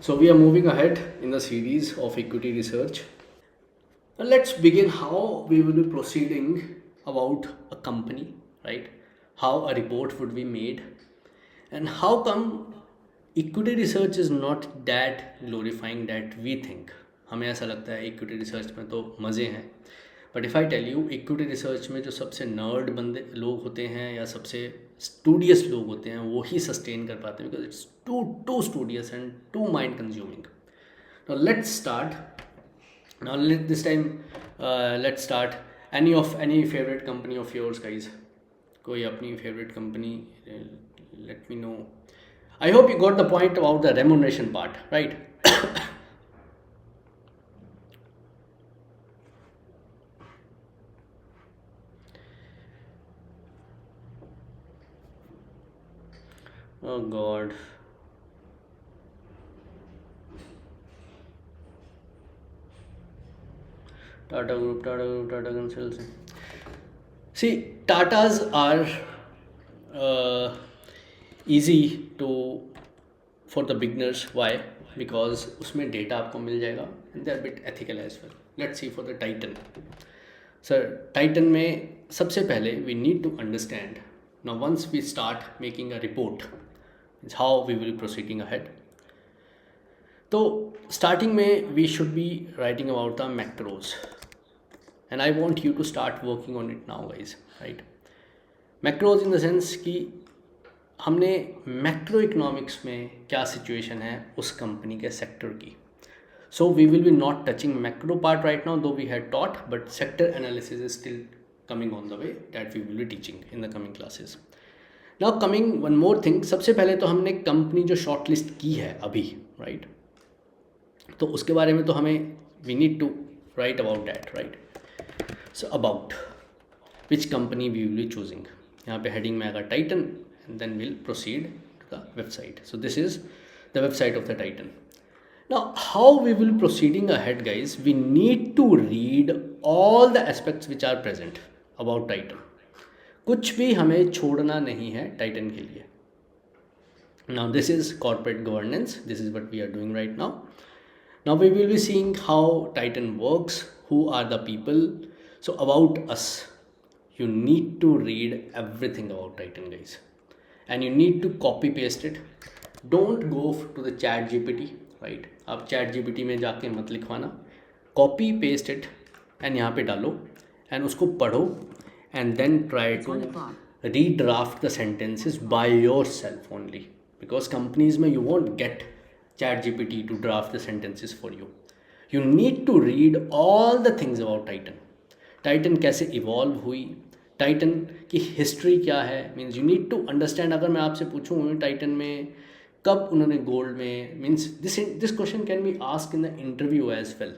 So we are moving ahead in the series of equity research. Now let's begin how we will be proceeding about a company, right? How a report would be made, and how come equity research is not that glorifying that we think. हमें ऐसा लगता है equity research में तो मज़े हैं, but if I tell you equity research में जो सबसे नर्ड बंदे लोग होते हैं या सबसे स्टूडियस लोग होते हैं वो ही सस्टेन कर पाते हैं, because it's too studious and too mind consuming. Now let's start. Now this time let's start. Any favorite company of yours, guys? कोई अपनी favorite company, let me know. I hope you got the point about the remuneration part, right? Oh God. Tata Group, Tata Consultancy. See, Tatas are easy to for the beginners. Why? Because उसमें data आपको मिल जाएगा and they are a bit ethical as well. Let's see for the Titan. Sir, Titan में सबसे पहले we need to understand. Now once we start making a report, it's how we will be proceeding ahead. तो starting में we should be writing about the macros and I want you to start working on it now guys, right? Macros in the sense कि हमने macro economics में क्या situation है उस company के sector की. So we will be not touching macro part right now, though we had taught, but sector analysis is still coming on the way that we will be teaching in the coming classes. Now coming one more thing, सबसे पहले तो हमने company जो short list की है अभी, right? तो उसके बारे में तो हमें we need to write about that, right? So about which company we will be choosing. यहाँ पे हेडिंग में आएगा Titan and then will proceed to the website. So this is the website of the Titan. Now how we will proceeding ahead guys, we need to read all the aspects which are present about Titan. कुछ भी हमें छोड़ना नहीं है Titan के लिए. Now this is corporate governance, this is what we are doing right now. Now we will be seeing how Titan works, who are the people. So about us, you need to read everything about Titan, guys, and you need to copy paste it. Don't go to the chat GPT, right? आप chat GPT में जाके मत लिखवाना, copy paste it and यहाँ पे डालो and उसको पढ़ो and then try to redraft the sentences by yourself only, because companies में you won't get chat GPT to draft the sentences for you. You need to read all the things about Titan. Titan कैसे evolve हुई, Titan की history क्या है, means you need to understand. अगर मैं आपसे पूछूँ Titan में कब उन्होंने गोल्ड में, means this question can be asked in the interview as well,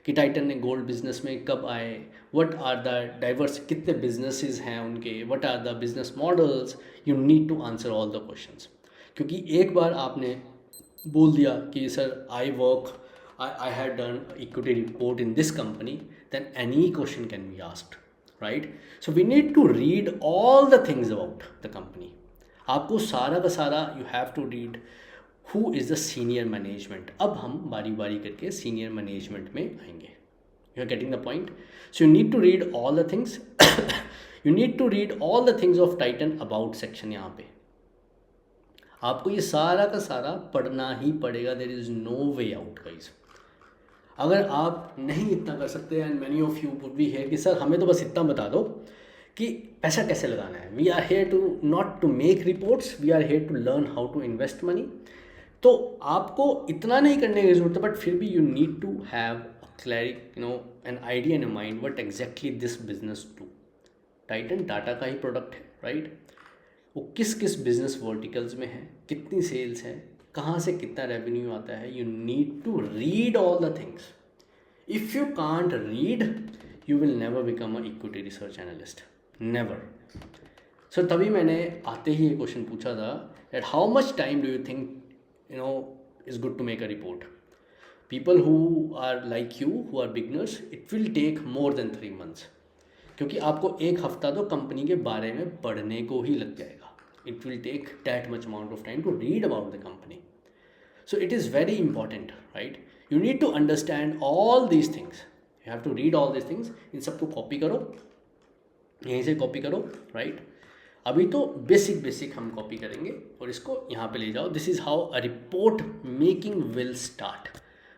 कि Titan ने गोल्ड बिजनेस में कब आए, what are the diverse, कितने businesses हैं उनके, what are the business models. You need to answer all the questions. क्योंकि एक बार आपने बोल दिया कि sir I had done equity report in this company, then any question can be asked, right? So we need to read all the things about the company. आपको सारा का सारा you have to read who is the senior management. अब हम बारी बारी करके senior management में आएंगे. You are getting the point? So you need to read all the things. You need to read all the things of Titan about section. यहाँ पे आपको ये सारा का सारा पढ़ना ही पड़ेगा. There is no way out guys. अगर आप नहीं इतना कर सकते, and many of you would be here कि सर हमें तो बस इतना बता दो कि पैसा कैसे लगाना है. We are here to not to make reports, we are here to learn how to invest money. तो आपको इतना नहीं करने की ज़रूरत है, बट फिर भी you need to have an idea in mind what exactly this business do. Titan Tata का ही प्रोडक्ट है, राइट? वो किस किस बिजनेस वर्टिकल्स में है, कितनी सेल्स है, कहाँ से कितना रेवेन्यू आता है. You need to read all the things. If you can't read you will never become a equity research analyst, never. So तभी मैंने आते ही ये क्वेश्चन पूछा था that how much time do you think is good to make a report. People who are like you who are beginners, it will take more than 3 months, क्योंकि आपको एक हफ्ता तो कंपनी के बारे में पढ़ने को ही लग जाएगा. It will take that much amount of time to read about the company. So it is very important, right? You need to understand all these things. You have to read all these things. इन सबको copy करो, यहीं से copy करो, right? अभी तो basic हम copy करेंगे और इसको यहाँ पे ले जाओ. This is how a report making will start.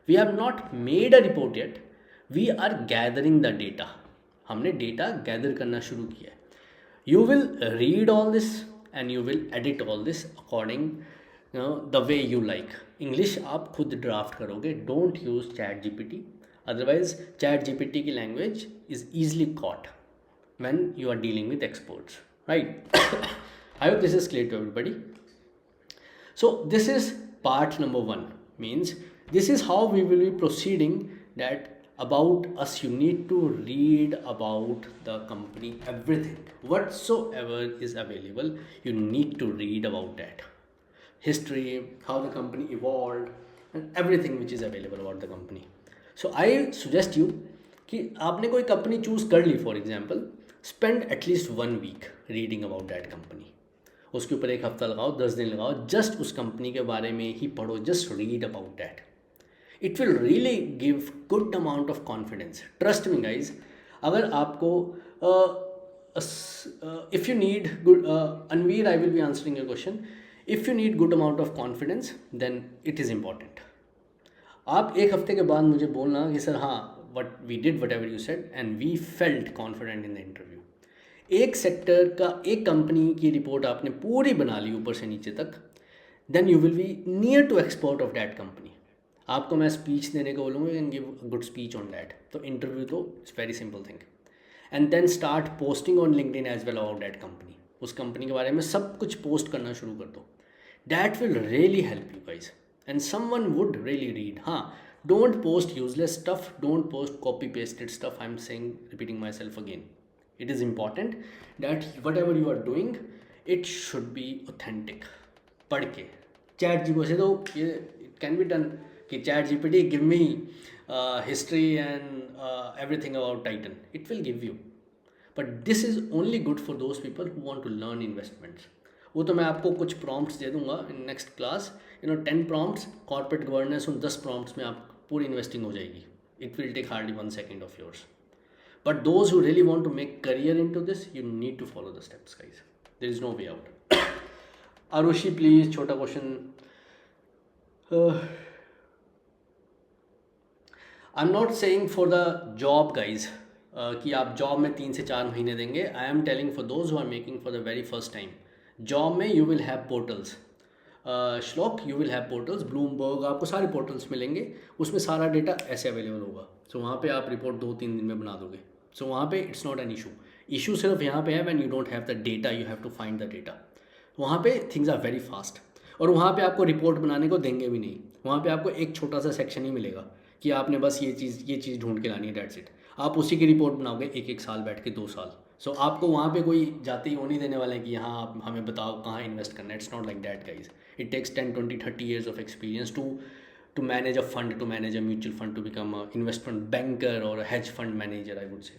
We have not made a report yet, we are gathering the data. हमने डेटा गैदर करना शुरू किया है. You will read all this and you will edit all this according the way you like. English आप खुद draft करोगे, don't use ChatGPT. Otherwise ChatGPT की language is easily caught when you are dealing with experts, right? I hope this is clear to everybody. So this is part number 1, means this is how we will be proceeding. That about us, you need to read about the company, everything whatsoever is available, you need to read about that history, how the company evolved, and everything which is available about the company. So I suggest you कि आपने कोई company choose कर ली, for example, spend at least 1 week reading about that company. उसके ऊपर 1 हफ्ता लगाओ, 10 दिन लगाओ, जस्ट उस कंपनी के बारे में ही पढ़ो, just read about that. It will really give good amount of confidence. Trust me guys, अगर आपको if you need good, Anveer, I will be answering your question. If you need good amount of confidence then it is important. आप 1 हफ्ते के बाद मुझे बोलना कि sir हाँ, what we did whatever you said and we felt confident in the interview. एक sector का, एक कंपनी की रिपोर्ट आपने पूरी बना ली ऊपर से नीचे तक, then you will be near to expert of that company. आपको मैं स्पीच देने को बोलूँगा, you can give a good speech on that. तो इंटरव्यू तो it's very simple thing. And then start posting on LinkedIn as well about that company. उस company के बारे में सब कुछ पोस्ट करना शुरू कर दो. That will really help you guys and someone would really read. हाँ, don't post useless stuff, don't post copy pasted stuff. I'm saying, repeating myself again, it is important that whatever you are doing, it should be authentic. पढ़ के chat जी से तो ये it can be done कि chat GPT give me history and everything about Titan. It will give you, but this is only good for those people who want to learn investments. वो तो मैं आपको कुछ prompts दे दूंगा in next class. 10 prompts corporate governance, उन 10 prompts में आप पूरी इन्वेस्टिंग हो जाएगी. It will take hardly 1 second of yours. But those who really want to make career into this, you need to follow the steps guys. There is no way out. Arushi please, छोटा question. I am not saying for the job guys कि आप job में 3 से 4 महीने देंगे. I am telling for those who are making for the very first time. Job में you will have portals, Shlok, you will have portals, Bloomberg, आपको सारे portals मिलेंगे. उसमें सारा डेटा ऐसे अवेलेबल होगा. सो वहाँ पे आप रिपोर्ट 2-3 दिन में बना दोगे. सो वहाँ पे it's not an issue. Issue सिर्फ यहाँ पे है when you don't have the data, you have to find the data. वहाँ पे थिंग्स आर वेरी फास्ट. और वहाँ पे आपको रिपोर्ट बनाने को देंगे भी नहीं. वहाँ पे आपको एक छोटा सा सेक्शन ही मिलेगा कि आपने बस ये चीज़ ढूंढ के लानी है, डेट्स इट. आप उसी की रिपोर्ट बनाओगे 1-1 साल बैठ के, 2 साल. सो आपको वहाँ पे कोई जाते ही वो नहीं देने वाले हैं कि यहाँ आप हमें बताओ कहाँ इन्वेस्ट करना है. It's not like that guys. It takes 10, 20, 30 years of experience to manage a fund, to manage a mutual fund, to become an investment banker or a hedge fund manager, I would say,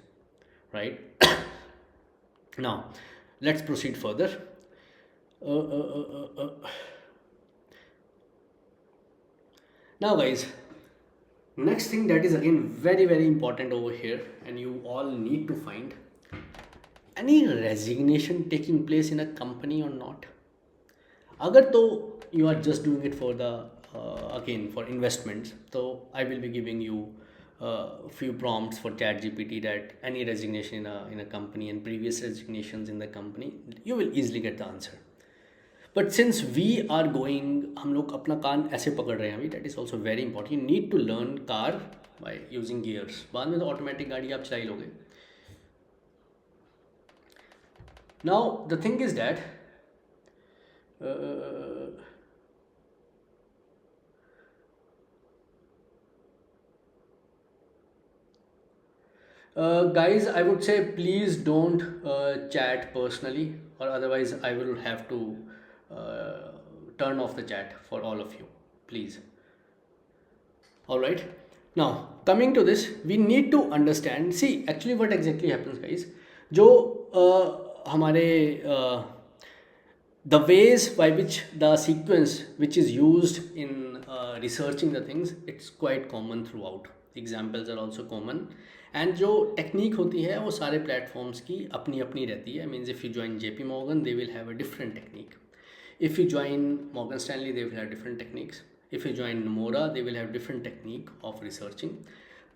right? Now, let's proceed further. Now guys, next thing that is again very, very important over here, and you all need to find any resignation taking place in a company or not. अगर तो you are just doing it for the again for investments, so I will be giving you few prompts for ChatGPT that any resignation in a company and previous resignations in the company, you will easily get the answer. But since we are going, हम लोग अपना कान ऐसे पकड़ रहे हैं अभी, that is also very important. You need to learn car by using gears. बाद में तो ऑटोमेटिक गाड़ी आप चला ही लोगे. Now the thing is that guys, I would say please don't chat personally, or otherwise I will have to turn off the chat for all of you, please. All right, now coming to this, we need to understand, see actually what exactly happens guys. जो हमारे the ways by which the sequence which is used in researching the things, it's quite common throughout. Examples are also common. And जो technique होती है वो सारे platforms की अपनी अपनी रहती है. Means if you join JP Morgan, they will have a different technique. If you join Morgan Stanley, they will have different techniques. If you join Nomura, they will have different technique of researching.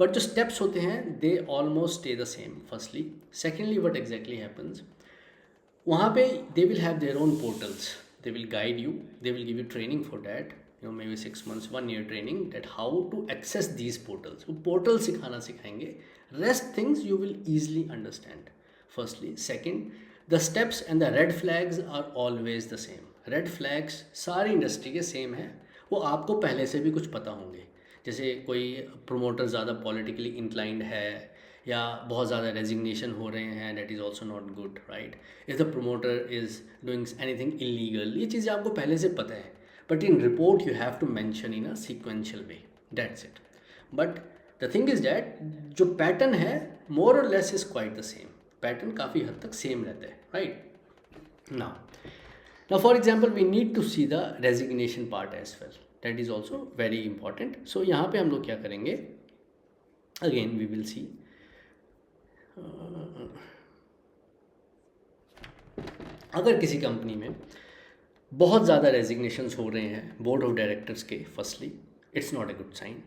But जो steps होते हैं, they almost stay the same. Firstly, secondly, what exactly happens? वहाँ पे they will have their own portals. They will guide you. They will give you training for that. You know, maybe 6 months, 1 year training that how to access these portals. वो portal सिखाना सिखाएंगे. Rest things you will easily understand. Firstly, second, the steps and the red flags are always the same. Red flags सारी industry के same हैं. वो आपको पहले से भी कुछ पता होंगे. जैसे कोई प्रोमोटर ज़्यादा पॉलिटिकली इंक्लाइंड है या बहुत ज़्यादा रेजिग्नेशन हो रहे हैं, that is also not good, right. If the promoter is doing anything illegal, ये चीज़ें आपको पहले से पता है. But in report you have to mention in a sequential way, that's it. But the thing is that जो pattern है more or less is quite the same. Pattern काफ़ी हद तक सेम रहता है, राइट. Now for example we need to see the resignation part as well. That is also very important. So यहाँ पे हम लोग क्या करेंगे, again we will see अगर किसी कंपनी में बहुत ज़्यादा रेजिग्नेशंस हो रहे हैं बोर्ड ऑफ डायरेक्टर्स के, firstly it's not a good sign.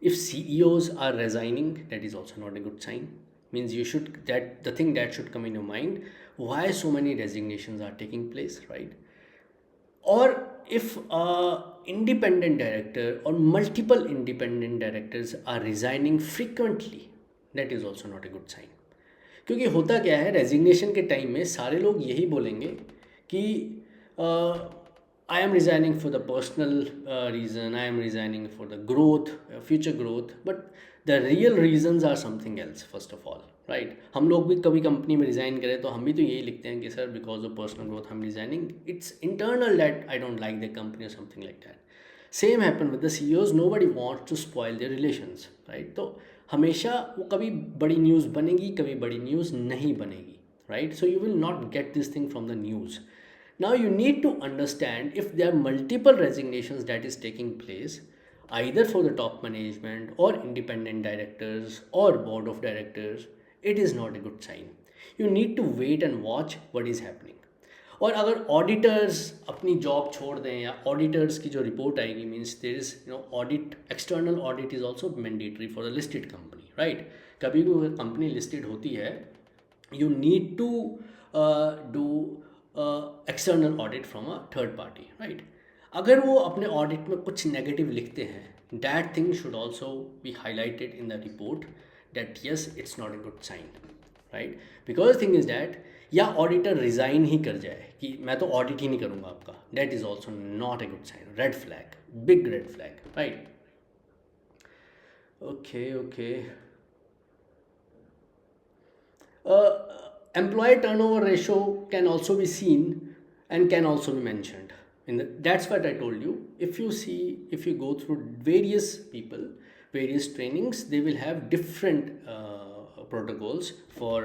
If CEOs are resigning, that is also not a good sign. Means you should, that the thing that should come in your mind, why so many resignations are taking place, right? Or if a independent director or multiple independent directors are resigning frequently, that is also not a good sign. क्योंकि होता क्या है, resignation के time में सारे लोग यही बोलेंगे कि I am resigning for the personal reason, I am resigning for the growth, future growth, but the real reasons are something else first of all, right? हम लोग भी कभी कंपनी में रिज़ाइन करें तो हम भी तो यही लिखते हैं कि sir because of personal growth I am resigning, it's internal that I don't like the company और something like that. Same happen with the CEOs, nobody wants to spoil their relations, right? तो हमेशा वो कभी बड़ी news बनेगी, कभी बड़ी news नहीं बनेगी, right? So you will not get this thing from the news. Now you need to understand if there are multiple resignations that is taking place either for the top management or independent directors or board of directors, it is not a good sign. You need to wait and watch what is happening. और अगर auditors अपनी job छोड़ दें या auditors की जो report आएगी, means there is audit, external audit is also mandatory for the listed company, right. कभी भी कंपनी लिस्टेड होती है, you need to do external audit from a third party, right. अगर वो अपने ऑडिट में कुछ नेगेटिव लिखते हैं, that thing should also be highlighted in the report that yes it's not a good sign, right. Because thing is that या auditor resign ही कर जाए कि मैं तो ऑडिट ही नहीं करूँगा आपका, that is also not a good sign. Red flag, big red flag, right. Okay. Employee turnover ratio can also be seen and can also be mentioned. That's what I told you. If you go through various people, various trainings, they will have different protocols for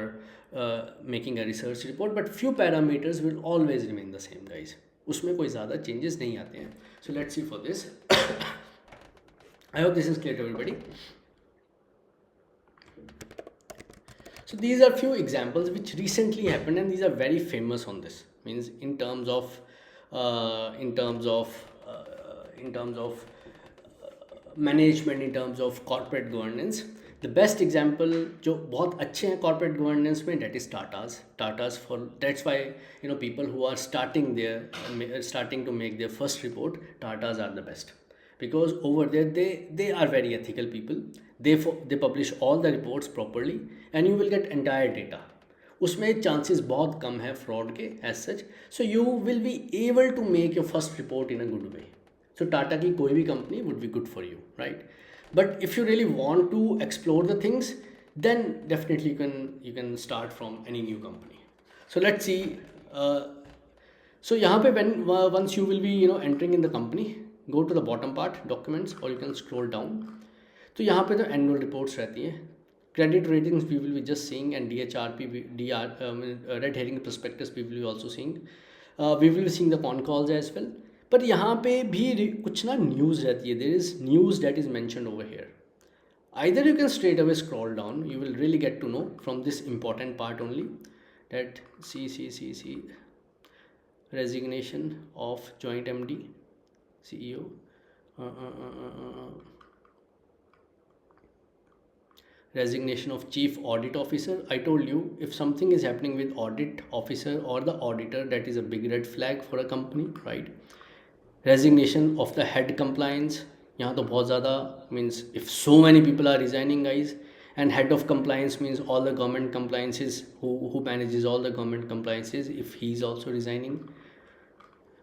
making a research report, but few parameters will always remain the same, guys. उसमें कोई ज़्यादा changes नहीं आते हैं. So let's see for this. I hope this is clear to everybody. So these are few examples which recently happened and these are very famous on this. Means in terms of management, in terms of corporate governance, the best example जो बहुत अच्छे हैं corporate governance में, that is Tata's for, that's why people who are starting to make their first report, Tata's are the best, because over there they are very ethical people. They publish all the reports properly and you will get entire data. उसमें chances बहुत कम है fraud के as such. So you will be able to make your first report in a good way. So Tata की कोई भी company would be good for you, right? But if you really want to explore the things, then definitely you can start from any new company. So let's see. So यहाँ पे once you will be entering in the company, go to the bottom part, documents, or you can scroll down. तो यहाँ पे तो annual reports रहती हैं. Credit ratings we will be just seeing and DHRP, red herring prospectus we will be also seeing. We will seeing the con calls as well. पर यहाँ पे भी कुछ ना न्यूज़ रहती है. There is news that is mentioned over here. Either you can straight away scroll down, you will really get to know from this important part only, that see resignation of joint MD CEO, resignation of chief audit officer. I told you, if something is happening with audit officer or the auditor, that is a big red flag for a company, right? Resignation of the head compliance. यहाँ तो बहुत ज़्यादा, means if so many people are resigning guys. And head of compliance means all the government compliances, who manages all the government compliances, if he is also resigning.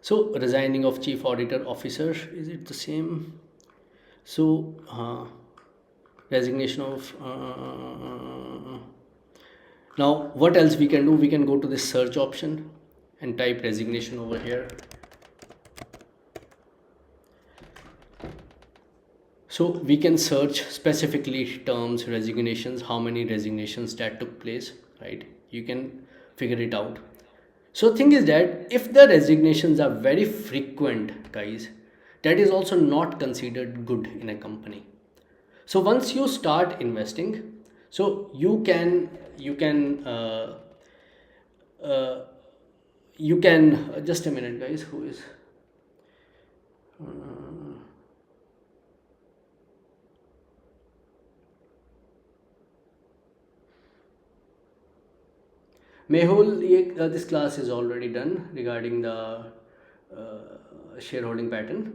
So resigning of chief auditor officer, is it the same? So resignation of now what else we can do? We can go to this search option and type resignation over here. So we can search specifically terms resignations, how many resignations that took place, right? You can figure it out. So thing is that if the resignations are very frequent, guys, that is also not considered good in a company. So once you start investing, so you can just a minute, guys. Who is Mehul, this class is already done regarding the shareholding pattern.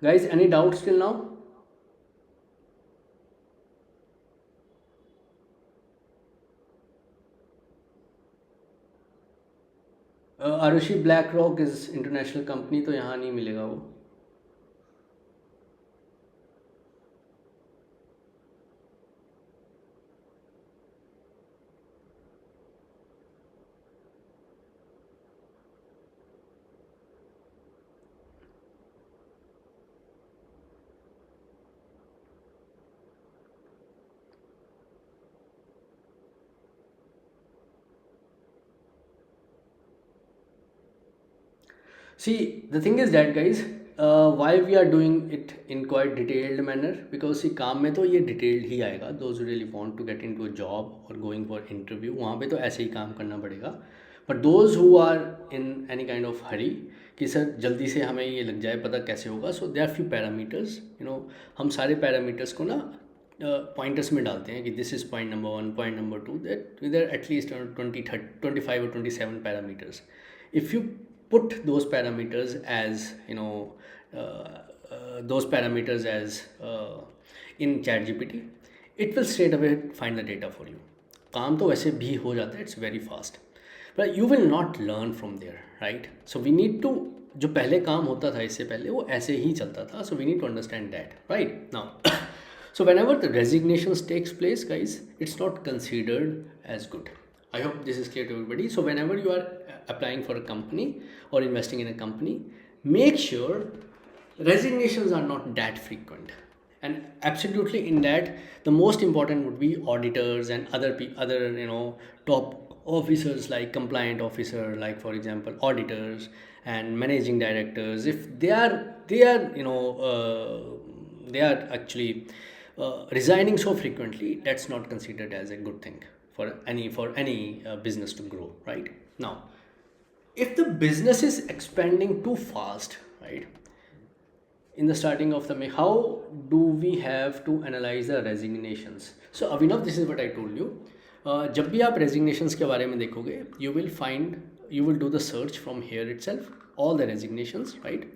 Guys, any doubts till now? Arushi, BlackRock is international company, तो यहाँ नहीं मिलेगा वो. See, the thing is that, guys, why we are doing it in quite detailed manner, because see, काम में तो ये detailed ही आएगा. Those who really want to get into a job or going for interview, वहाँ पे तो ऐसे ही काम करना पड़ेगा. But those who are in any kind of hurry कि सर जल्दी से हमें ये लग जाए, पता कैसे होगा, so there are few parameters, you know. हम सारे parameters को ना pointers में डालते हैं कि this is point number 1, point number 2, that there are at least 20, 30, 25 or 27 parameters. If you put those parameters as, you know, those parameters as in ChatGPT, it will straight away find the data for you. काम तो वैसे भी हो जाता है, it's very fast, but you will not learn from there, right? So we need to, जो पहले काम होता था इससे पहले वो ऐसे ही चलता था, so we need to understand that, right? Now so whenever the resignations takes place, guys, it's not considered as good. I hope this is clear to everybody. So whenever you are applying for a company or investing in a company, make sure resignations are not that frequent. And absolutely in that, the most important would be auditors and other you know, top officers like compliant officer, like for example auditors and managing directors. If they are you know they are actually resigning so frequently, that's not considered as a good thing for any business to grow, right? Now, if the business is expanding too fast, right, in the starting of the May, how do we have to analyze the resignations? So Abhinav, this is what I told you. जब भी आप resignations के बारे में देखोगे, you will do the search from here itself, all the resignations, right?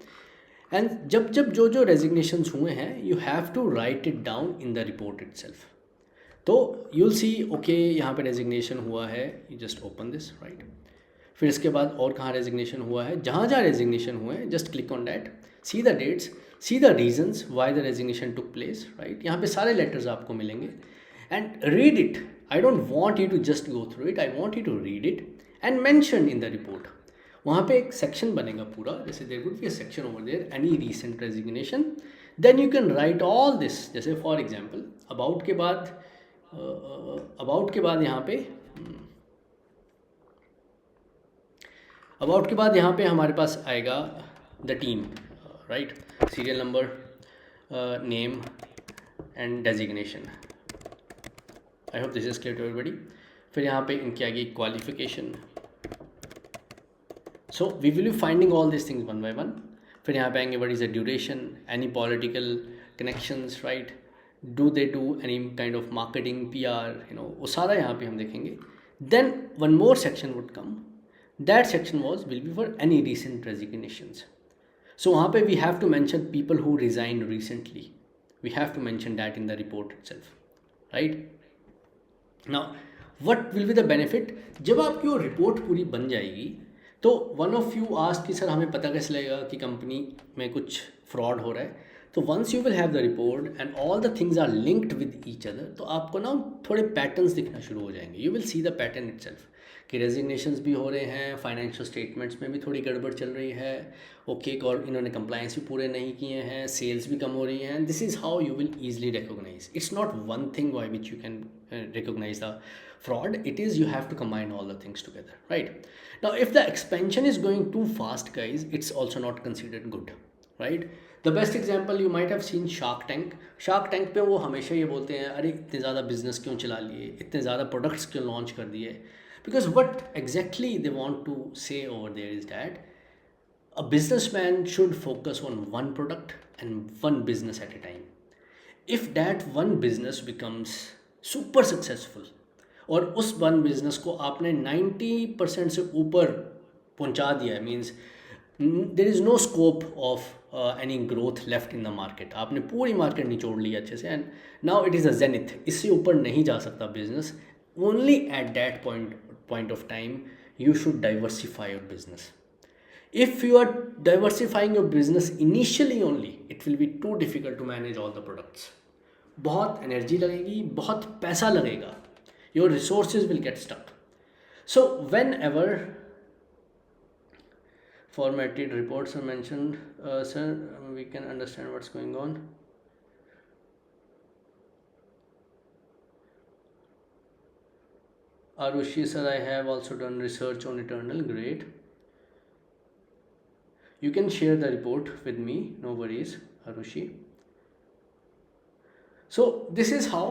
And जब जो resignations हुए हैं, you have to write it down in the report itself. तो you'll see, okay, यहाँ पे resignation हुआ है, you just open this, right? फिर इसके बाद और कहाँ resignation हुआ है, जहाँ resignation हुए हैं, just click on that, see the dates, see the reasons why the resignation took place, right? यहाँ पे सारे letters आपको मिलेंगे, and read it. I don't want you to just go through it, I want you to read it and mention in the report. वहाँ पे एक section बनेगा पूरा, जैसे there would be a section over there any recent resignation, then you can write all this. जैसे for example about के बाद यहाँ पे अबाउट के बाद यहाँ पे हमारे पास आएगा the team, right, serial number, name and designation. I hope this is clear to everybody. फिर यहाँ पे इनकी आगे qualification. So we will be finding all this things one by one. फिर यहाँ पे आएंगे what is the duration, any political connections, right, do they do any kind of marketing, PR, वो सारा यहाँ पे हम देखेंगे। Then one more section would come, that section will be for any recent resignations. So वहाँ पे we have to mention people who resigned recently. We have to mention that in the report itself, right? Now, what will be the benefit? जब आपकी वो report पूरी बन जाएगी तो one of you ask कि सर हमें पता कैसे लगेगा कि कंपनी में कुछ फ्रॉड हो रहा है। तो once you will have the report and all the things are linked with each other, तो आपको ना थोड़े पैटर्न्स दिखना शुरू हो जाएंगे। You will see the pattern itself कि रेजिग्नेशंस भी हो रहे हैं, फाइनेंशियल स्टेटमेंट्स में भी थोड़ी गड़बड़ चल रही है, ओके, और इन्होंने कंप्लायंस भी पूरे नहीं किए हैं, सेल्स भी कम हो रही हैं। This is how you will easily recognise. It's not one thing by which you can recognise the fraud. It is you have to combine all the things together, right? Now if the expansion is going too fast, guys, it's also not considered good, right? The best example you might have seen Shark Tank पे वो हमेशा ये बोलते हैं अरे इतने ज़्यादा business क्यों चला लिए, इतने ज़्यादा प्रोडक्ट्स क्यों लॉन्च कर दिए, because what exactly they want to say over there is that a businessman should focus on one product and one business at a time. If that one business becomes super successful और उस one business को आपने 90% से ऊपर पहुंचा दिया है, means there is no scope of any growth left in the market, आपने पूरी मार्केट निचोड़ ली अच्छे से, and now it is a zenith, इससे ऊपर नहीं जा सकता business. Only at that point of time you should diversify your business. If you are diversifying your business initially only, it will be too difficult to manage all the products. बहुत energy लगेगी, बहुत पैसा लगेगा, your resources will get stuck. So whenever formatted reports are mentioned, sir, we can understand what's going on. Arushi, sir, I have also done research on Eternal. Great. You can share the report with me, no worries, Arushi. So this is how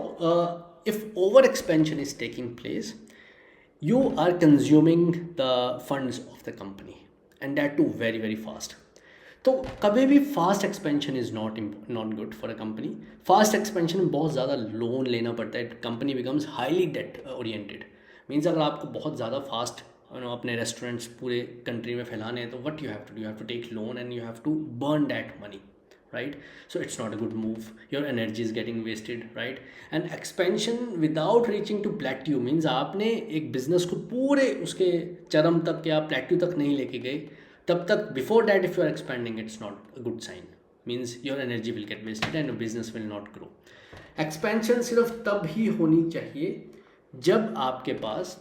if over expansion is taking place, you are consuming the funds of the company, and that too very very fast. तो कभी भी fast expansion is not good for a company. Fast expansion में बहुत ज़्यादा loan लेना पड़ता है, company becomes highly date oriented. Means अगर आपको बहुत ज़्यादा फास्ट अपने रेस्टोरेंट्स पूरे कंट्री में फैलाने हैं तो what you have to do, you have to take loan and you have to burn that money, right? So it's not a good move, your energy is getting wasted, right? And expansion without reaching to plateau means आपने एक business को पूरे उसके चरम तक या plateau तक नहीं लेके गए, तब तक before that if you are expanding, it's not a good sign, means your energy will get wasted and your business will not grow. Expansion सिर्फ तब ही होनी चाहिए जब आपके पास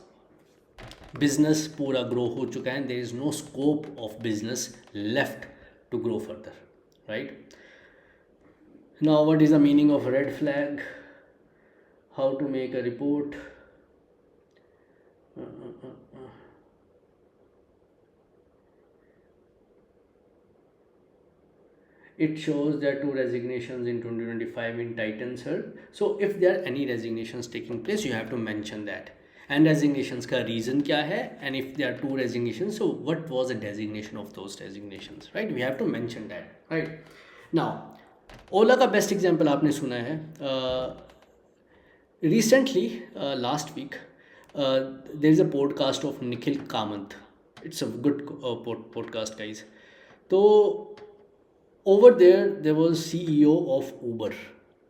बिजनेस पूरा ग्रो हो चुका है, there is no scope of business left to grow further, right? Now what is the meaning of red flag, how to make a report? It shows there are 2 resignations in 2025 in Titan, sir. So if there are any resignations taking place, you have to mention that, and resignations का reason क्या है, and if there are 2 resignations, so what was the designation of those resignations, right? We have to mention that, right? Now ओला का best example आपने सुना है। Recently last week there is a podcast of Nikhil Kamath, it's a good podcast guys. तो over there was CEO of Uber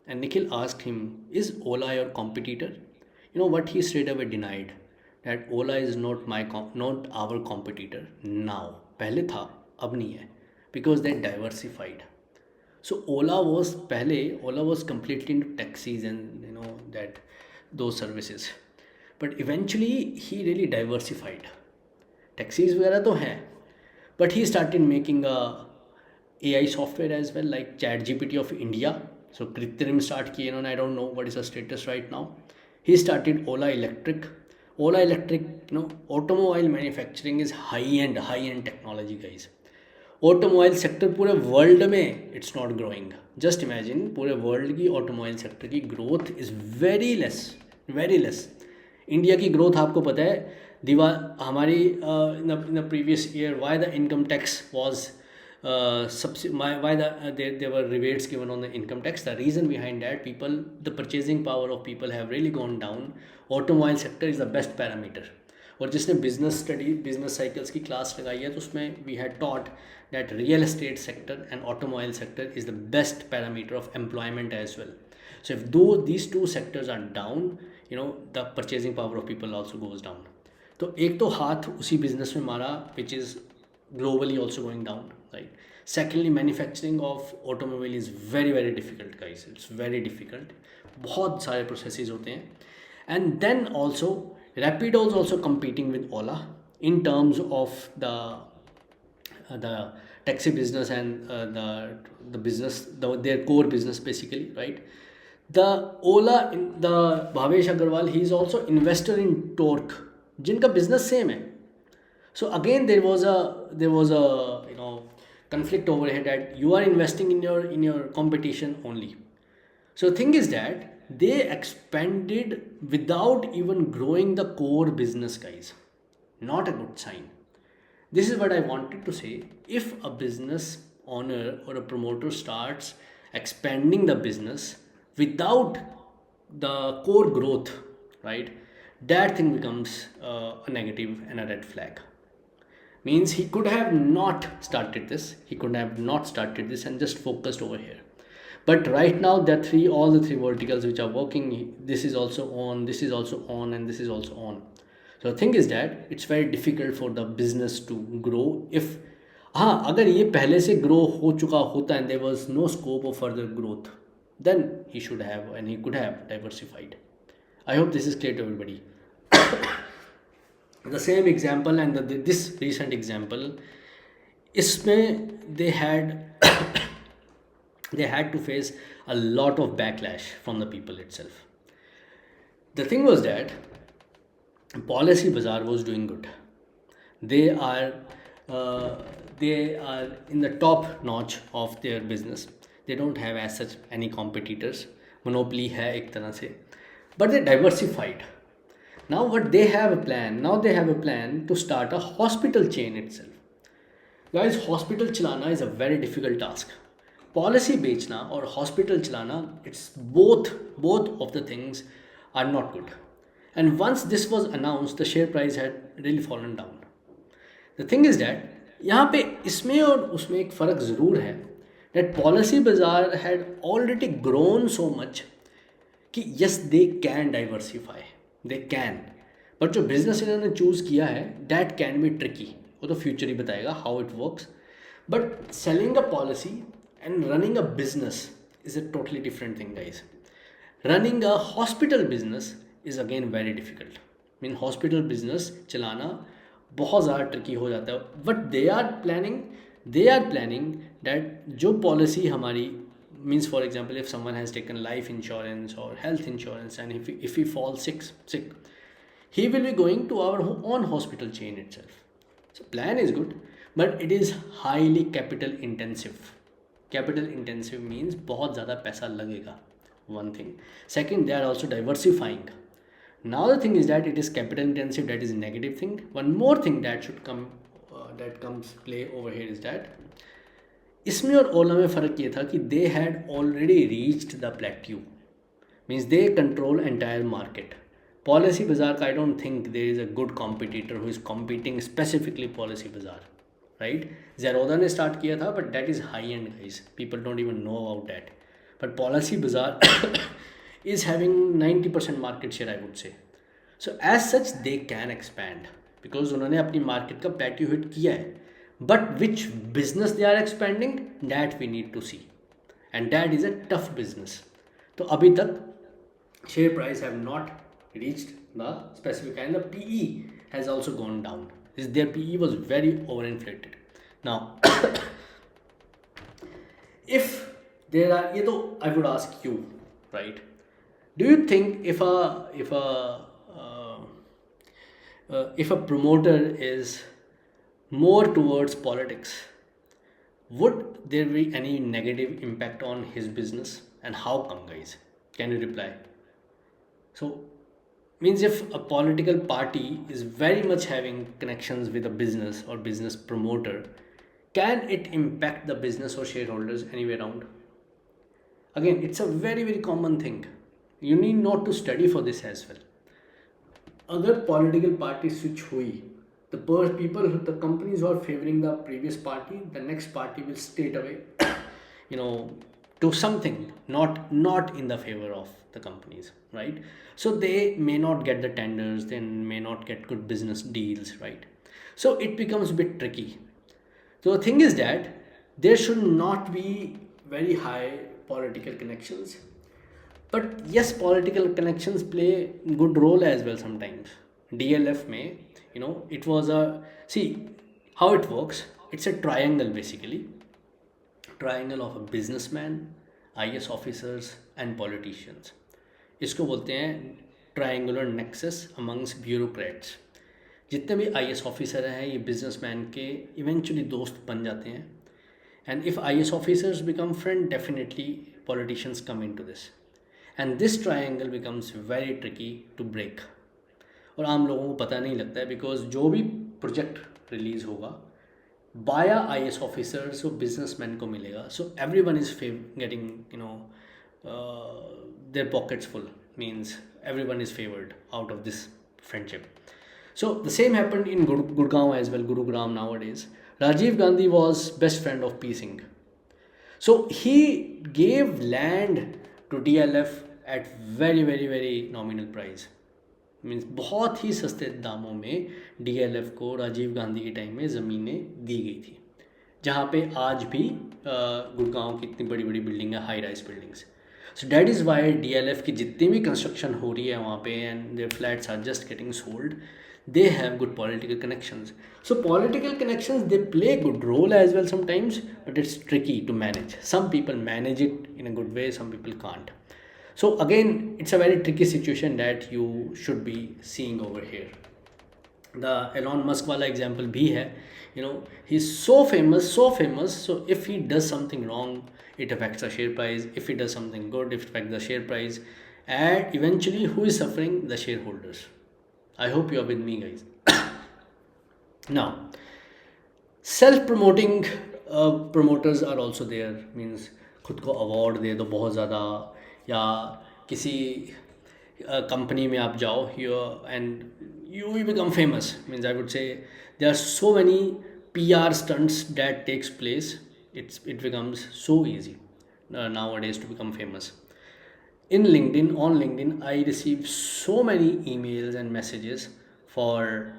and Nikhil asked him, is Ola your competitor? You know what he straight away denied that Ola is not our competitor now. पहले था, अब नहीं है, because they diversified. So Ola was completely into taxis and that those services, but eventually he really diversified. Taxis वगैरह तो हैं, but he started making a AI software as well, like ChatGPT of India. So Kritrim start kiye इन्होंने, I don't know what is the status right now. He started Ola Electric. Ola Electric, automobile manufacturing is high end technology, guys. Automobile sector पूरे world में it's not growing. Just imagine, पूरे world की automobile sector की growth is very less, very less. India की growth आपको पता है, हमारी in the previous year why the income tax was why there were rebates given on the income tax. The reason behind that, the purchasing power of people have really gone down. Automobile sector is the best parameter. और जिसने business cycles की class लगाई है, तो उसमें we had taught that real estate sector and automobile sector is the best parameter of employment as well. So if these two sectors are down, the purchasing power of people also goes down. तो एक तो हाथ उसी business में मारा which is globally also going down, right? Secondly, manufacturing of automobile is very very difficult, guys. It's very difficult. बहुत सारे processes होते हैं. And then also Rapido is also competing with Ola in terms of the taxi business and the business, their core business basically, right? The Ola, the Bhavesh Agarwal, he is also investor in Torque, जिनका business same है. So again there was a conflict over here that you are investing in your competition only. So the thing is that they expanded without even growing the core business, guys. Not a good sign. This is what I wanted to say. If a business owner or a promoter starts expanding the business without the core growth, right, that thing becomes a negative and a red flag. Means he could have not started this, and just focused over here. But right now all the three verticals which are working, this is also on, this is also on, and this is also on. So the thing is that it's very difficult for the business to grow if अगर ये पहले से grow हो चुका होता and there was no scope of further growth, then he should have and he could have diversified. I hope this is clear to everybody. The same example and this recent example, इसमें they had to face a lot of backlash from the people itself. The thing was that Policy Bazaar was doing good. They are in the top notch of their business. They don't have as such any competitors. Monopoly है एक तरह से, but they diversified. Now what they have a plan, to start a hospital chain itself. Guys, hospital चलाना is a very difficult task. Policy बेचना और hospital चलाना, it's both of the things are not good. And once this was announced, the share price had really fallen down. The thing is that यहाँ पे इसमें और उसमें एक फ़र्क ज़रूर है, that Policy Bazaar had already grown so much कि yes, they can diversify. They can, but जो बिजनेस इन्होंने चूज़ किया है that can be tricky. वो तो फ्यूचर ही बताएगा how it works. But selling a policy and running a business is a totally different thing, guys. Running a hospital business is again very difficult. I mean, hospital business चलाना बहुत ज़्यादा tricky हो जाता है. But they are planning that जो policy हमारी, means for example if someone has taken life insurance or health insurance and if he falls sick, he will be going to our own hospital chain itself. So plan is good, but it is highly capital intensive. Capital intensive means बहुत ज़्यादा पैसा लगेगा, one thing. Second, they are also diversifying. Now the thing is that it is capital intensive, that is a negative thing. One more thing that should come that comes play over here is that इसमें और ओला में फ़र्क ये था कि they had already reached the plateau. Means they control entire market. Policy Bazaar का I don't think there is a good competitor who is competing specifically Policy Bazaar, right? Zerodha ने start किया था, but that is high end, guys. People don't even know about that. But Policy Bazaar is having 90% market share, I would say. So as such they can expand because उन्होंने अपनी market का plateau hit किया है. But which business they are expanding, that we need to see, and that is a tough business. तो अभी तक share price have not reached the specific, and the PE has also gone down. Their PE was very overinflated. Now, if there are, ये तो I would ask you, right? Do you think uh, if a promoter is more towards politics, would there be any negative impact on his business, and how come, guys? Can you reply? So, means if a political party is very much having connections with a business or business promoter, can it impact the business or shareholders anywhere around? Again, it's a very common thing. You need not to study for this as well. अगर political party switch हुई, the companies who are favoring the previous party, the next party will straight away you know do something not in the favor of the companies, right? So they may not get the tenders, they may not get good business deals, right? So it becomes a bit tricky. So the thing is that there should not be very high political connections. But yes, political connections play good role as well sometimes. DLF may, it was a, see how it works. It's a triangle basically. Triangle of a businessman, IS officers and politicians. इसको बोलते हैं triangular nexus amongst bureaucrats. जितने भी IS officer हैं ये businessman के eventually दोस्त बन जाते हैं. And if IS officers become friend, definitely politicians come into this. And this triangle becomes very tricky to break. और आम लोगों को पता नहीं लगता है, बिकॉज जो भी प्रोजेक्ट रिलीज होगा बाया IS ऑफिसर्स वो बिजनेसमैन को मिलेगा. So every one is getting there pockets full, means every one is favoured out of this friendship. So the same happened in Gurgaon as well, Gurugram nowadays. Rajiv Gandhi was best friend of P. Singh. So he gave land to DLF at very nominal price. Means बहुत ही सस्ते दामों में DLF को राजीव गांधी के time में ज़मीनें दी गई थी, जहाँ पे आज भी गुड़गांव की इतनी बड़ी बिल्डिंग है, high rise buildings. So that is why DLF की जितनी भी कंस्ट्रक्शन हो रही है वहाँ पे and there flats are just getting sold, they have good political connections. So political connections, they play a good role as well sometimes, but it's tricky to manage. Some people manage it in a good way, some people can't. So again, it's a very tricky situation that you should be seeing over here. The Elon Musk wala example bhi hai. He's so famous, so if he does something wrong, it affects the share price. If he does something good, it affects the share price, and eventually who is suffering? The shareholders. I hope you are with me, guys. Now, self-promoting promoters are also there. Means खुद को award दे दो बहुत ज़्यादा, या किसी company में आप जाओ and you become famous. Means I would say there are so many PR stunts that takes place. It becomes so easy nowadays to become famous. On LinkedIn, I receive so many emails and messages for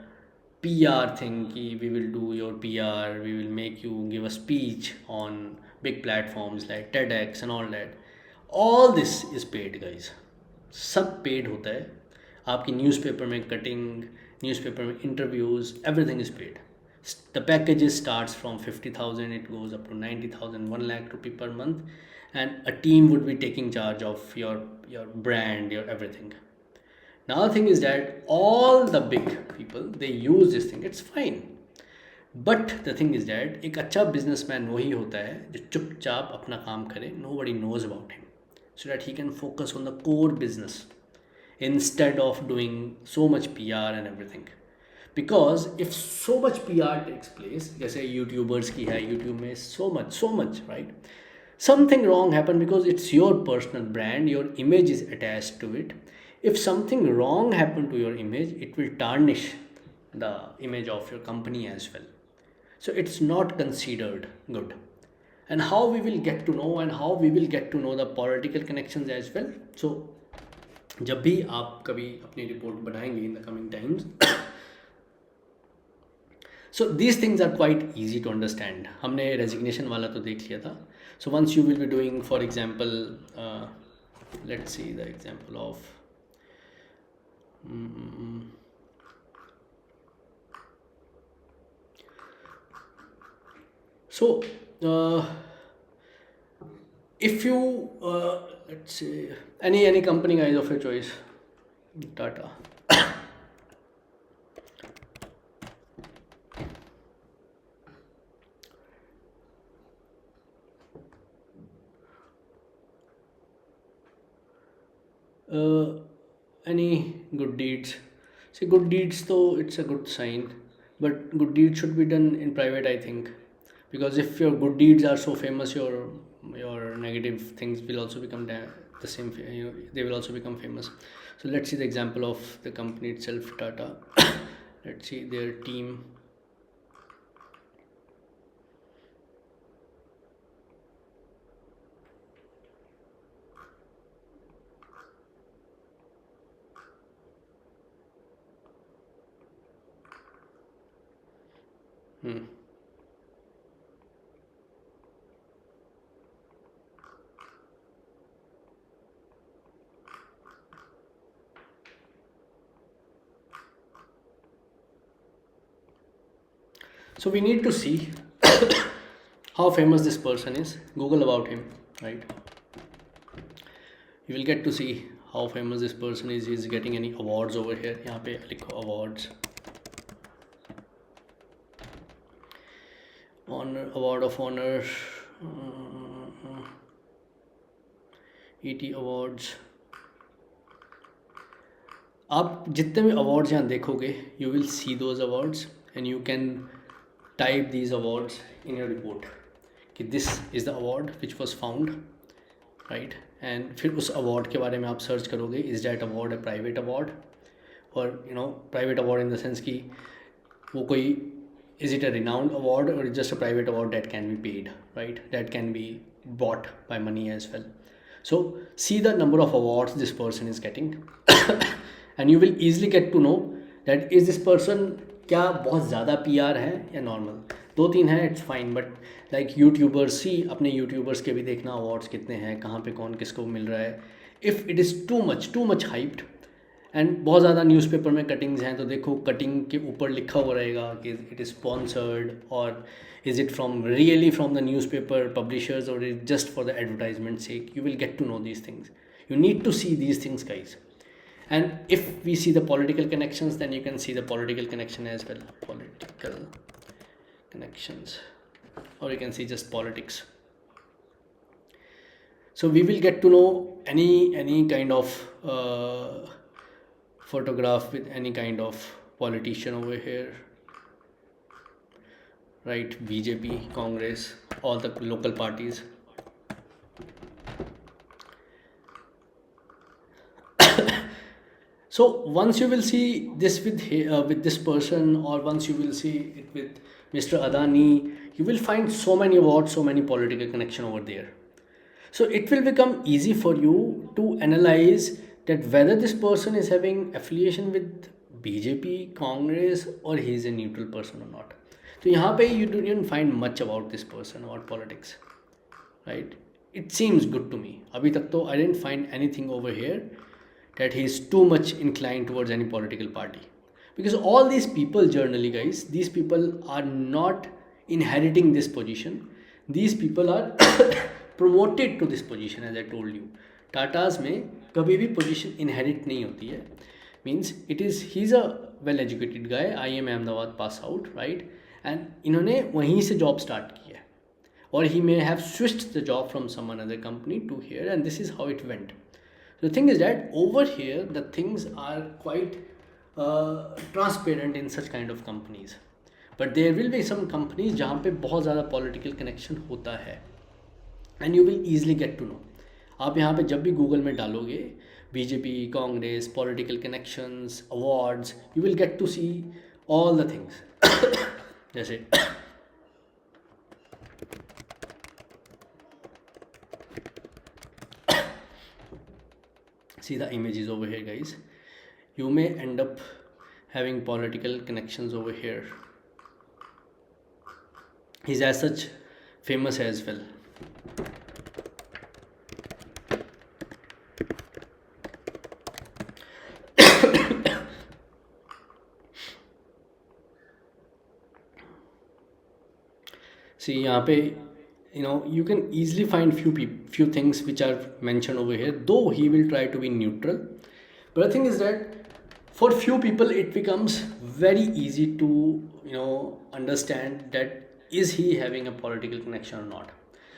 PR thing ki we will do your PR, we will make you give a speech on big platforms like TEDx and all that. All this is paid, guys. सब paid होता है. आपकी newspaper में cutting, newspaper में interviews, everything is paid. The packages starts from 50,000, it goes up to 90,000, 1 lakh rupee per month. And a team would be taking charge of your brand, your everything. Now the thing is that all the big people, they use this thing, it's fine. But the thing is that एक अच्छा businessman वही होता है जो चुपचाप अपना काम करे, nobody knows about him, so that he can focus on the core business instead of doing so much PR and everything. Because if so much PR takes place, जैसे YouTubers की है, YouTube में so much, right? Something wrong happened because it's your personal brand, your image is attached to it. If something wrong happened to your image, it will tarnish the image of your company as well. So it's not considered good. And how we will get to know, and how we will get to know the political connections as well. So जब भी आप कभी अपनी report बनाएंगे in the coming times, so these things are quite easy to understand. हमने resignation वाला तो देख लिया था. So once you will be doing, for example, let's see the example of So uh, if you let's say any company guys of your choice, Tata. uh, any good deeds. See, good deeds though, it's a good sign, but good deeds should be done in private, I think, because if your good deeds are so famous, your negative things will also become the same. They will also become famous. So let's see the example of the company itself, Tata. Let's see their team. Hmm. So we need to see how famous this person is. Google about him, right? You will get to see how famous this person is. He's getting any awards over here. यहाँ पे लिखो awards. Honor, award of honor, ET awards. आप जितने भी awards यहाँ देखोगे, you will see those awards and you can type these awards in your report कि this is the award which was found, right? And फिर उस award के बारे में आप search करोगे, is that award a private award, or private award in the sense कि वो कोई, is it a renowned award or just a private award that can be paid, right? That can be bought by money as well. So see the number of awards this person is getting and you will easily get to know that is this person क्या बहुत ज़्यादा PR है या normal. दो तीन है it's fine, but like youtubers, see अपने youtubers के भी देखना अवार्ड्स कितने हैं, कहाँ पे कौन किसको मिल रहा है. If it is too much hyped and बहुत ज़्यादा न्यूज़पेपर में कटिंग्स हैं, तो देखो कटिंग के ऊपर लिखा हुआ रहेगा कि इट इज़ स्पॉन्सर्ड, और is it from really from the newspaper publishers, और it just for the advertisement sake. You will get to know these things. You need to see these things, guys. And if we see the political connections, then you can see the political connection as well. Political connections, or you can see just politics. So we will get to know any kind of photograph with any kind of politician over here, right? BJP, Congress, all the local parties. So once you will see this with this person, or once you will see it with Mr. Adani, you will find so many awards, so many political connection over there. So it will become easy for you to analyze that whether this person is having affiliation with BJP, Congress, or he is a neutral person or not. So यहाँ पे you didn't find much about this person, about politics, right? It seems good to me. अभी तक तो I didn't find anything over here that he is too much inclined towards any political party, because all these people, generally guys, these people are not inheriting this position. These people are promoted to this position. As I told you, Tatas में कभी भी position inherit नहीं होती है. Means it is, he's a well educated guy, IIM Ahmedabad pass out, right? And इन्होंने वहीं से job start की है, or he may have switched the job from some another company to here, and this is how it went. The thing is that over here the things are quite transparent in such kind of companies, but there will be some companies जहाँ पे बहुत ज़्यादा political connection होता है, and you will easily get to know. आप यहाँ पे जब भी गूगल में डालोगे BJP, Congress, political connections, awards, you will get to see all the things. जैसे see the images over here, guys. You may end up having political connections over here. He's as such famous as well. See यहाँ पे you can easily find few things which are mentioned over here, though he will try to be neutral. But the thing is that for few people it becomes very easy to understand that is he having a political connection or not.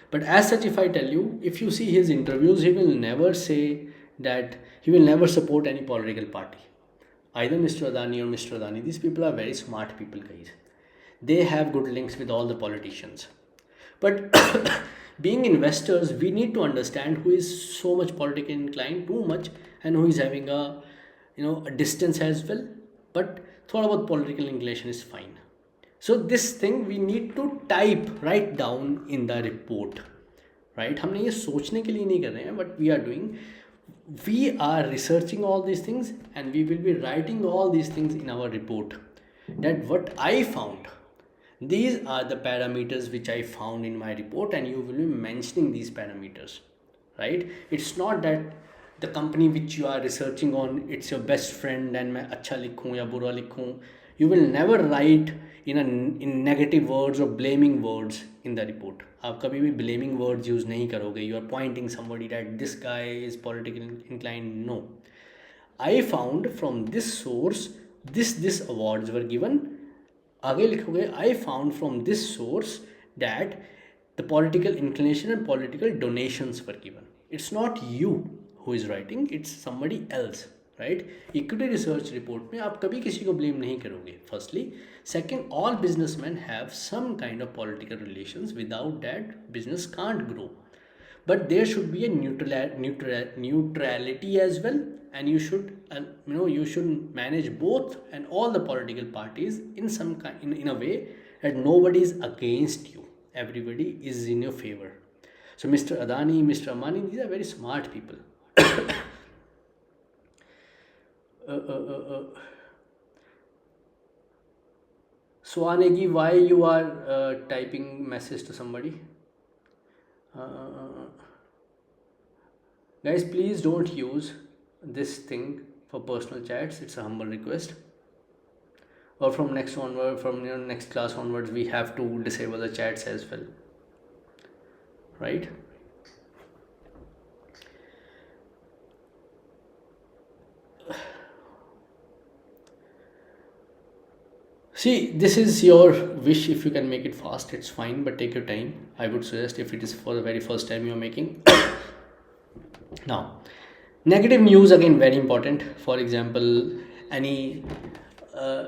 But as such, if I tell you, if you see his interviews, he will never say that he will never support any political party. Either Mr. Adani or Mr. Adani, these people are very smart people, guys. They have good links with all the politicians. But being investors, we need to understand who is so much politically inclined, too much, and who is having a distance as well. But thought about political inclination is fine. So this thing we need to write down in the report, right? हम ये सोचने के लिए नहीं कर रहे हैं, but we are researching all these things and we will be writing all these things in our report. That what I found, these are the parameters which I found in my report, and you will be mentioning these parameters, right? It's not that the company which you are researching on, it's your best friend and मैं अच्छा लिखूँ या बुरा लिखूँ. You will never write in negative words or blaming words in the report. आप कभी भी blaming words use नहीं करोगे. You are pointing somebody that this guy is politically inclined. No. I found from this source this awards were given. आगे लिखोगे I found from this source that the political inclination and political donations were given. It's not you who is writing, it's somebody else, right? Equity research report में आप कभी किसी को blame नहीं करोगे, firstly. Second, all businessmen have some kind of political relations. Without that, business can't grow. But there should be a neutrality as well, and you should you should manage both and all the political parties in some in a way that nobody is against you, everybody is in your favor. So Mr. Adani, Mr. Ambani, these are very smart people. Swanegi, why you are typing message to somebody? Guys, please don't use this thing for personal chats. It's a humble request. Or from next class onwards, we have to disable the chats as well, right? See, this is your wish. If you can make it fast, it's fine, but take your time. I would suggest if it is for the very first time you're making. Now, negative news, again, very important. For example, any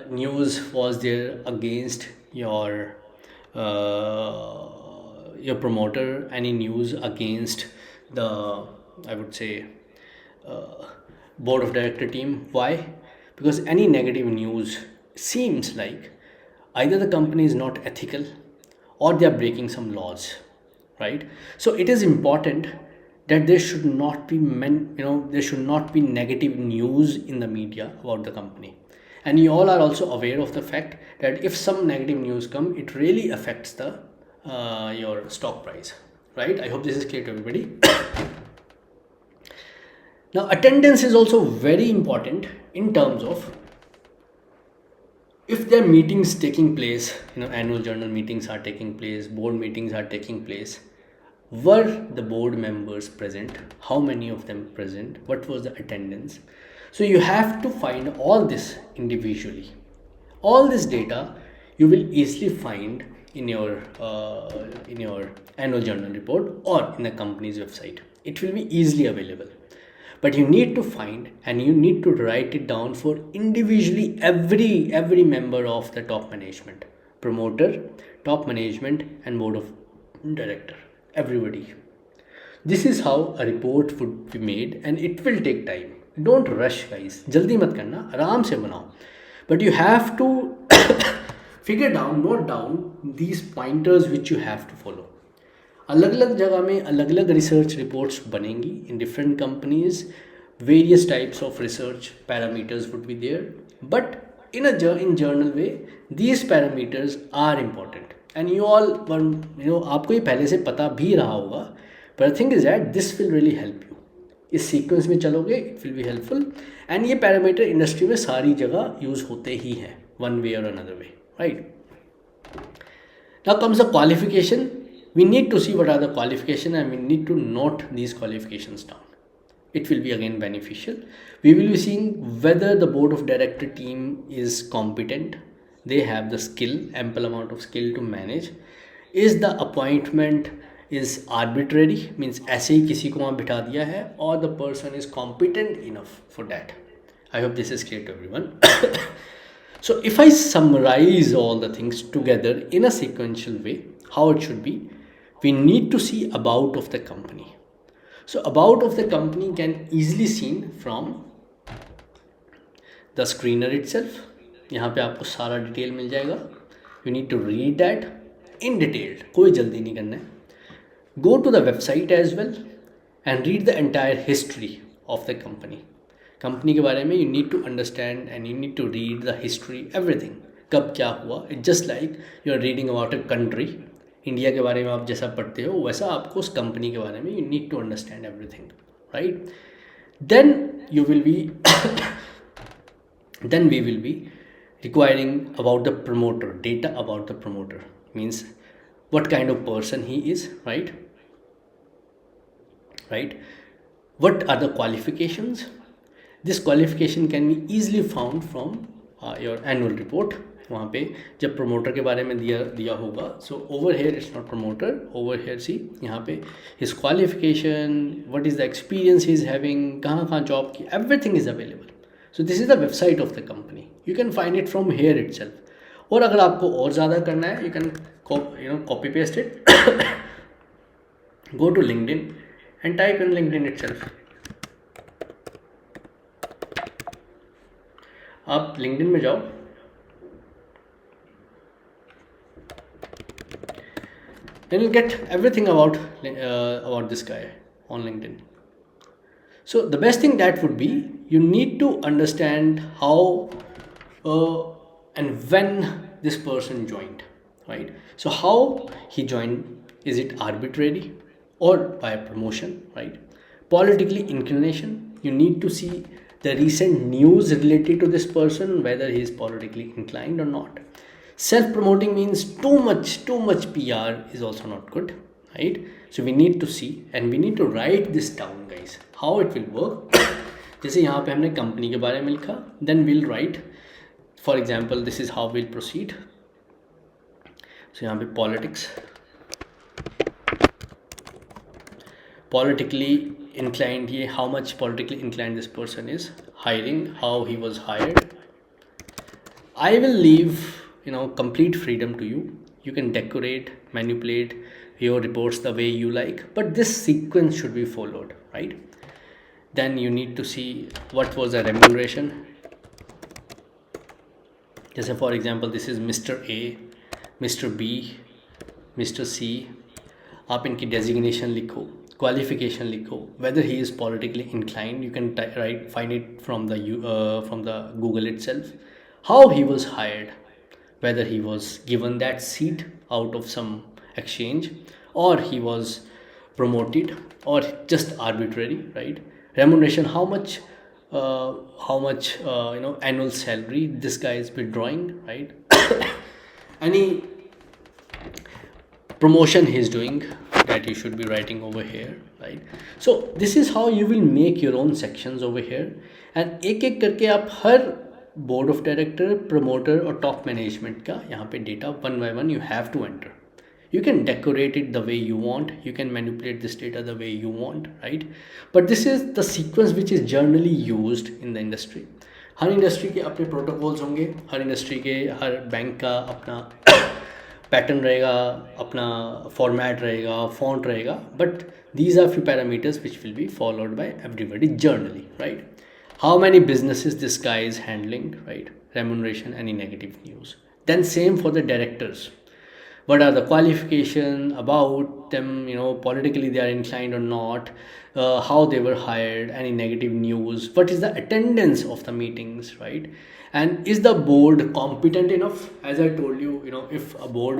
news was there against your promoter, any news against the, I would say, board of director team. Why? Because any negative news seems like either the company is not ethical or they are breaking some laws, right? So it is important that there should not be negative news in the media about the company. And you all are also aware of the fact that if some negative news come, it really affects the your stock price, right? I hope this is clear to everybody. Now, attendance is also very important in terms of if there are meetings taking place, annual journal meetings are taking place, board meetings are taking place. Were the board members present? How many of them present? What was the attendance? So you have to find all this individually. All this data you will easily find in your annual journal report or in the company's website. It will be easily available. But you need to find and you need to write it down for individually every member of the top management, promoter, top management, and board of director. Everybody. This is how a report would be made, and it will take time. Don't rush, guys. Jaldi mat karna, आराम से बनाओ. But you have to note down these pointers which you have to follow. अलग अलग जगह में अलग अलग research reports बनेंगी in different companies. Various types of research parameters would be there, but in journal way, these parameters are important, and you all आपको ये पहले से पता भी रहा होगा. But the thing is that this will really help you. इस sequence में चलोगे, it will be helpful, and ये पैरामीटर इंडस्ट्री में सारी जगह यूज होते ही हैं, one way or another way, right? Now comes the qualification. We need to see what are the qualifications and we need to note these qualifications down. It will be again beneficial. We will be seeing whether the board of director team is competent, they have the skill, ample amount of skill to manage. Is the appointment is arbitrary, means ऐसे ही किसी को वहाँ बिठा दिया है, or the person is competent enough for that. I hope this is clear to everyone. So if I summarize all the things together in a sequential way, how it should be, we need to see about of the company. So about of the company can easily seen from the screener itself. यहाँ पे आपको सारा detail मिल जाएगा. You need to read that in detail. कोई जल्दी नहीं करना है. Go to the website as well and read the entire history of the company. Company के बारे में you need to understand and you need to read the history, everything. कब क्या हुआ. It's just like you are reading about a country. India के बारे में आप जैसा पढ़ते हो वैसा आपको उस कंपनी के बारे में you need to understand everything, right? Then you will be then we will be requiring about the promoter, data about the promoter, means what kind of person he is, right? What are the qualifications? This qualification can be easily found from your annual report. वहाँ पे जब promoter के बारे में दिया होगा, so over here it's not promoter, over here see यहाँ पे his qualification, what is the experience he is having, कहाँ job की, everything is available. So this is the website of the company. You can find it from here itself. और अगर आपको और ज़्यादा करना है, you can copy paste it. Go to LinkedIn and type in LinkedIn itself. आप LinkedIn में जाओ, then you'll get everything about this guy on LinkedIn. So the best thing that would be, you need to understand how and when this person joined, right? So how he joined, is it arbitrary or by promotion, right? Politically inclination, you need to see the recent news related to this person, whether he is politically inclined or not. Self-promoting means too much PR is also not good, right? So we need to see and we need to write this down, guys, how it will work. जैसे यहाँ पे हमने company के बारे में लिखा, then we'll write, for example, this is how we'll proceed. So यहाँ पे politics, politically inclined, ये how much politically inclined this person is, hiring, how he was hired. I will leave complete freedom to you. You can decorate, manipulate your reports the way you like, but this sequence should be followed, right? Then you need to see what was the remuneration. Just for example, this is Mr. A, Mr. B, Mr. C. आप इनकी designation लिखो, qualification लिखो, whether he is politically inclined. You can find it from the Google itself. How he was hired, whether he was given that seat out of some exchange, or he was promoted, or just arbitrary, right? Remuneration, how much annual salary this guy is withdrawing, right? Any promotion he is doing, that you should be writing over here, right? So this is how you will make your own sections over here, and एक एक करके आप हर board of director, promoter और top management का यहाँ पे data one by one you have to enter. You can decorate it the way you want, you can manipulate this data the way you want, right? But this is the sequence which is generally used in the industry. Her industry के अपने protocols होंगे, हर industry के हर bank का अपना pattern रहेगा, अपना format रहेगा, font रहेगा, but these are few parameters which will be followed by everybody generally, right? How many businesses this guy is handling, right? Remuneration, any negative news. Then same for the directors. What are the qualifications about them, politically they are inclined or not, how they were hired, any negative news, what is the attendance of the meetings, right? And is the board competent enough? As I told you, if all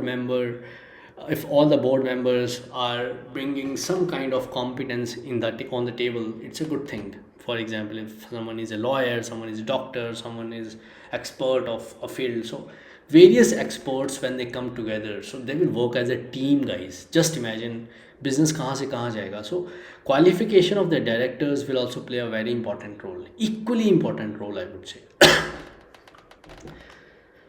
the board members are bringing some kind of competence on the table, it's a good thing. For example, if someone is a lawyer, someone is a doctor, someone is expert of a field, so various experts when they come together, so they will work as a team, guys. Just imagine business कहाँ से कहाँ जाएगा. So qualification of the directors will also play a very important role, equally important role, I would say.